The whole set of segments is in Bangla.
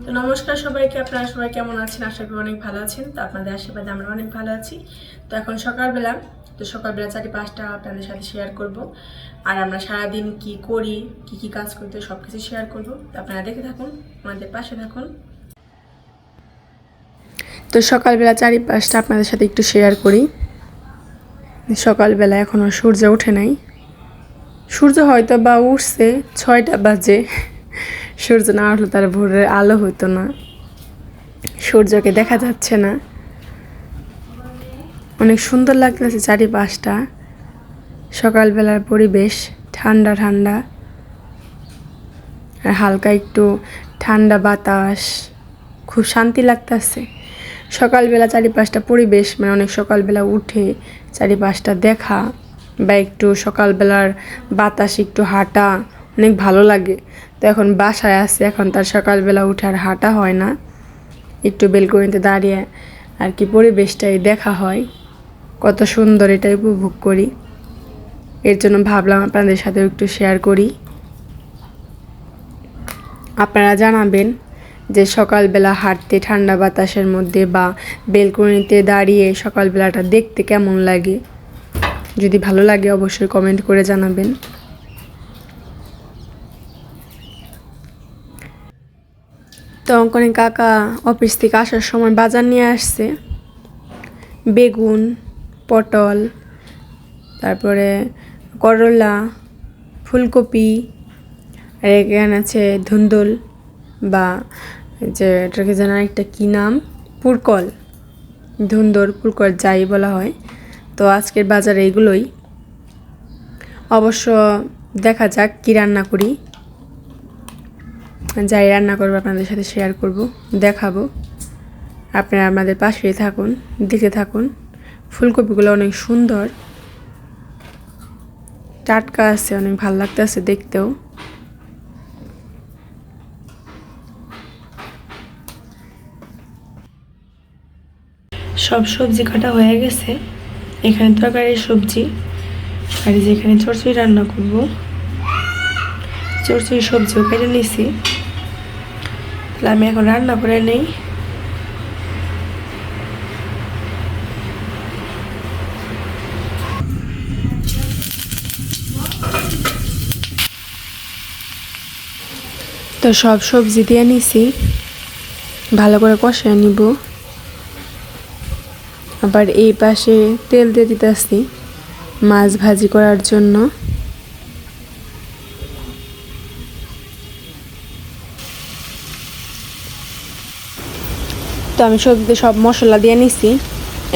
তো নমস্কার সবাইকে, আপনারা সবাই কেমন আছেন? আশা করি অনেক ভালো আছেন। তো আপনাদের আশীর্বাদে আমরা অনেক ভালো আছি। তো এখন সকালবেলা, সকালবেলা 4-5টা আপনাদের সাথে শেয়ার করব। আর আমরা সারাদিন কি করি, কি কি কাজ করতে, সব কিছু শেয়ার করব। তো আপনারা দেখে থাকুন, আমাদের পাশে থাকুন। তো সকালবেলা 4-5টা আপনাদের সাথে একটু শেয়ার করি। সকালবেলা এখনও সূর্য ওঠে নাই। সূর্য হয়তো বা উঠছে 6টা বাজে। সূর্য না উঠলে তার ভোরের আলো হতো না, সূর্যকে দেখা যাচ্ছে না। অনেক সুন্দর লাগতেছে চারিপাশটা, সকালবেলার পরিবেশ ঠান্ডা ঠান্ডা আর হালকা একটু ঠান্ডা বাতাস, খুব শান্তি লাগতেছে। সকালবেলা চারিপাশটা পরিবেশ মানে অনেক সকালবেলা উঠে চারিপাশটা দেখা বা একটু সকালবেলার বাতাস একটু হাঁটা অনেক ভালো লাগে। তো এখন বাসায় আছে, এখন তার সকালবেলা উঠে আর হাঁটা হয় না, একটু বেলকনিতে দাঁড়িয়ে আর কি পরিবেশটাই দেখা হয়। কত সুন্দর, এটাই উপভোগ করি। এর জন্য ভাবলাম আপনাদের সাথেও একটু শেয়ার করি। আপনারা জানাবেন যে সকালবেলা হাঁটতে ঠান্ডা বাতাসের মধ্যে বা বেলকনিতে দাঁড়িয়ে সকালবেলাটা দেখতে কেমন লাগে। যদি ভালো লাগে অবশ্যই কমেন্ট করে জানাবেন। তো অঙ্কনে কাকা অফিস থেকে আসার সময় বাজার নিয়ে আসছে, বেগুন, পটল, তারপরে করলা, ফুলকপি, আর এখানে আছে ধুন্দুল বা যে এটাকে জানা একটা কী নাম, পুরকল, ধুন্দর পুরকল যাই বলা হয়। তো আজকের বাজারে এগুলোই। অবশ্য দেখা যাক কী রান্না করি, যাই রান্না করবো আপনাদের সাথে শেয়ার করব, দেখাবো। আপনারা আমাদের পাশেই থাকুন, দেখতে থাকুন। ফুলকপিগুলো অনেক সুন্দর, টাটকা আছে, অনেক ভালো লাগতেছে দেখতেও। সব সবজি কাটা হয়ে গেছে, এখানে তরকারির সবজি আর যেখানে চচ্চড়ি রান্না করব, চচ্চড়ি সবজিও কেটে নিছি। তাহলে আমি এখন রান্না করে নেই। তো সব সবজি দিয়ে নিছি, ভালো করে কষিয়ে নিব। আবার এই পাশে তেল দিয়ে দিতেছি মাছ ভাজি করার জন্য। তো আমি সবজিতে সব মশলা দিয়ে নিছি,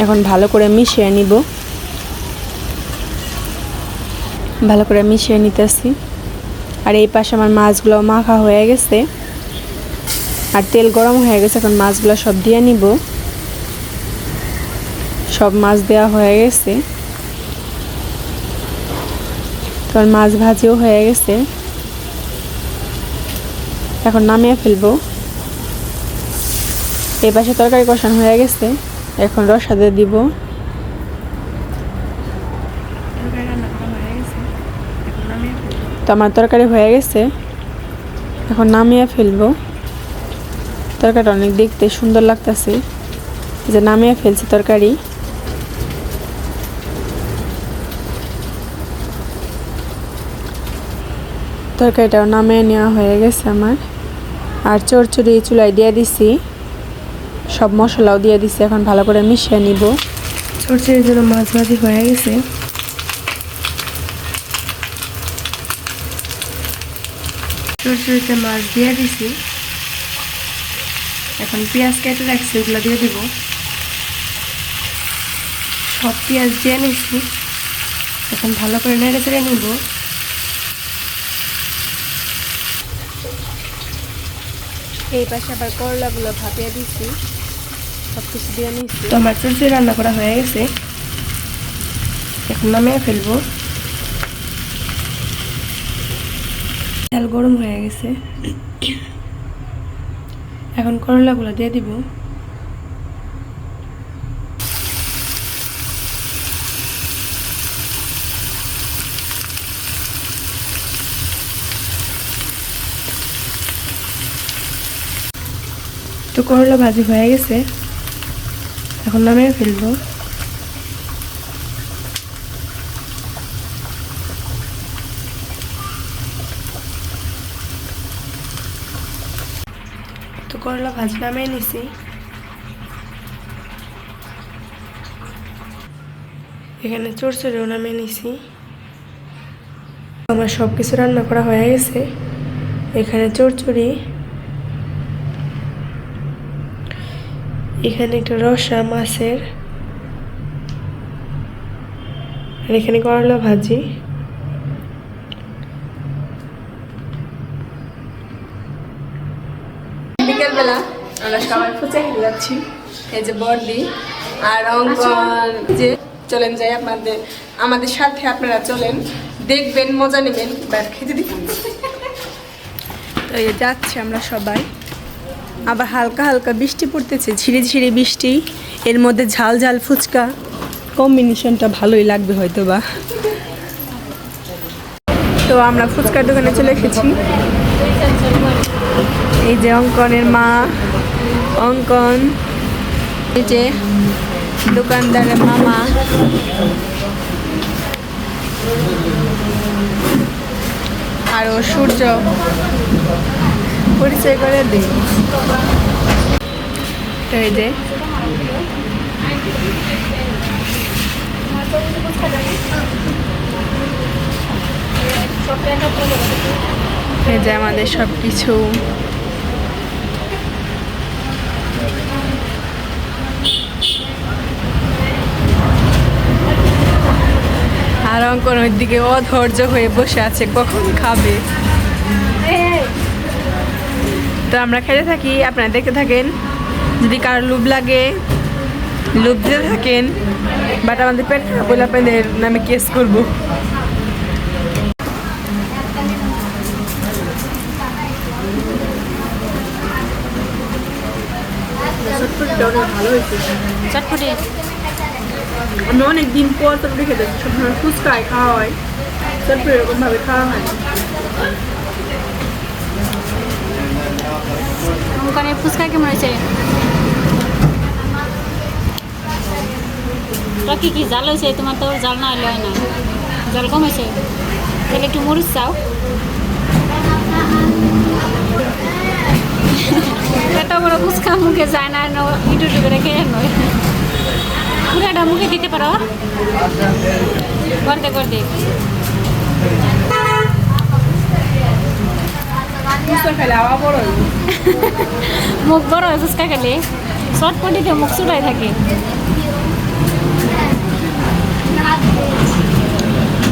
এখন ভালো করে মিশিয়ে নিব। ভালো করে মিশিয়ে নিতেছি। আর এই পাশে আমার মাছগুলো মাখা হয়ে গেছে আর তেল গরম হয়ে গেছে, এখন মাছগুলো সব দিয়ে নিব। সব মাছ দেওয়া হয়ে গেছে, তখন মাছ ভাজিও হয়ে গেছে, এখন নামিয়ে ফেলবো। এই পাশে তরকারি কষানো হয়ে গেছে, এখন রসা দিয়ে দিব। তো আমার তরকারি হয়ে গেছে, এখন নামিয়ে ফেলবো। তরকারিটা অনেক দেখতে সুন্দর লাগতেছে, যে নামিয়ে ফেলছি তরকারি। তরকারিটাও নামিয়ে নেওয়া হয়ে গেছে আমার। আর চচ্চড়ি চুলায় দিয়ে দিছি, সব মশলাও দিয়ে দিছি, এখন ভালো করে মিশিয়ে নিব। চচ্চড়ির জন্য মাছ ভাজি হয়ে গেছে, চচ্চড়িতে মাছ দিয়ে দিছি। এখন পেঁয়াজ কেটে রাখছি, ওগুলো দিয়ে দিব। সব পেঁয়াজ দিয়ে নিচ্ছি, এখন ভালো করে নেড়ে চেড়ে নিব। এই পাশে আবার করলাগুলো ভাপিয়ে দিচ্ছি, সব কিছু দিয়ে নিচ্ছি। তো আমার চচ্চড়ি রান্না করা হয়ে গেছে, এখন নামিয়ে ফেলবো। তেল গরম হয়ে গেছে, এখন করলাগুলো দিয়ে দিব। তো করলা ভাজি হয়ে গেছে, এখন নামিয়ে ফেলবো। তো করলা ভাজি নামিয়ে নিছি। এখানে চড়চড়িও নামিয়ে নিছি। আমার সব কিছু রান্না করা হয়ে গেছে। এখানে চড়চড়ি, এখানে একটা রসা মাছের, আর এখানে করলা ভাজি। বিকেলবেলা আমরা সবাই ফুচকা খেতে যাচ্ছি। এই যে বর্দি আর অঙ্কন, যে চলেন যাই আমাদের সাথে, আপনারা চলেন, দেখবেন, মজা নেবেন, ব্যাস খেতে দিবেন। তো এই যাচ্ছি আমরা সবাই। আবার হালকা হালকা বৃষ্টি পড়তেছে, ঝিরি ঝিরি বৃষ্টি, এর মধ্যে ঝাল ঝাল ফুচকা, কম্বিনেশনটা ভালোই লাগবে হয়তো বা। তো আমরা ফুচকার দোকানে চলে এসেছি। এই যে অঙ্কনের মা, অঙ্কন, এই যে দোকানদারের মামা, আর ও সূর্য, পরিচয় করে দিই। তো এই যে এই যে আমাদের সব কিছু। আর অঙ্কন ওই দিকে অধৈর্য হয়ে বসে আছে, কখন খাবে। তো আমরা খেতে থাকি, আপনারা দেখতে থাকেন। যদি কারো লোভ লাগে, লোভ দিতে থাকেন, বাট আমাদের পেট বলে আপনাদের নামে কেস করবো। ভালো হয়েছে চটপটি। আমি অনেকদিন পর চটপটি খেতে সবসময় ফুচকায় খাওয়া হয়, চটপটি এরকম ভাবে খাওয়া হয়। ওখানে ফুচকা কেমন হয়েছে? কি জাল হয়েছে? তোমার তো জাল না হলে হয় না, জাল কম হয়েছে, তাহলে একটু মরিচ চাও। এত বড় ফুচকা মুখে যায় না, একটু একটু করে খেয়ে নয়, পুরাটা মুখে দিতে পারো করতে করতে। মুখ বড় হয় ফুচকা খেলে, চটপটিতে মুখ চুটাই থাকে।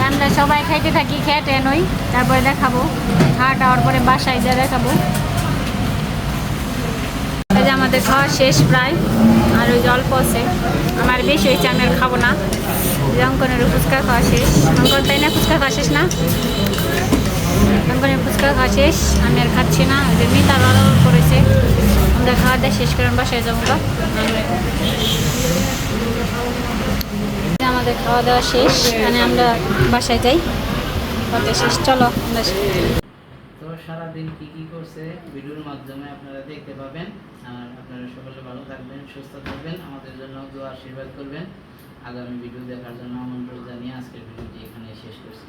আমরা সবাই খাইতে থাকি, খেতে নই, তারপরে দেখাবো, খাওয়া টাওয়ার পরে বাসায় যা দেখাবো। এই যে আমাদের খাওয়া শেষ প্রায়, আর ওই যে অল্প আছে, আমার বেশি হয়েছে, আমি আর খাবো না। অঙ্কনেরও ফুচকা খাওয়া শেষ। অঙ্কন তাই না, ফুচকা খাওয়া শেষ না? অঙ্কনের ফুচকা খাওয়া শেষ, আমি আর খাচ্ছি না। ওই যে মিতার অর্ডার করেছে, আমরা খাওয়া দাওয়া শেষ করে বাসায় যাবো। আমাদের খাওয়া দাওয়া শেষ, মানে আমরা বাসায় যাই, খাওয়া শেষ। চলো আমরা। তো সারাদিন কি করছে ভিডিওর মাধ্যমে আপনারা দেখতে পাবেন। আর আপনারা সকলে ভালো থাকবেন, সুস্থ থাকবেন, আমাদের জন্য দোয়া আশীর্বাদ করবেন। আগামী ভিডিও দেখার জন্য আমন্ত্রণ জানিয়ে আজকের ভিডিওটি এখানে শেষ করছি।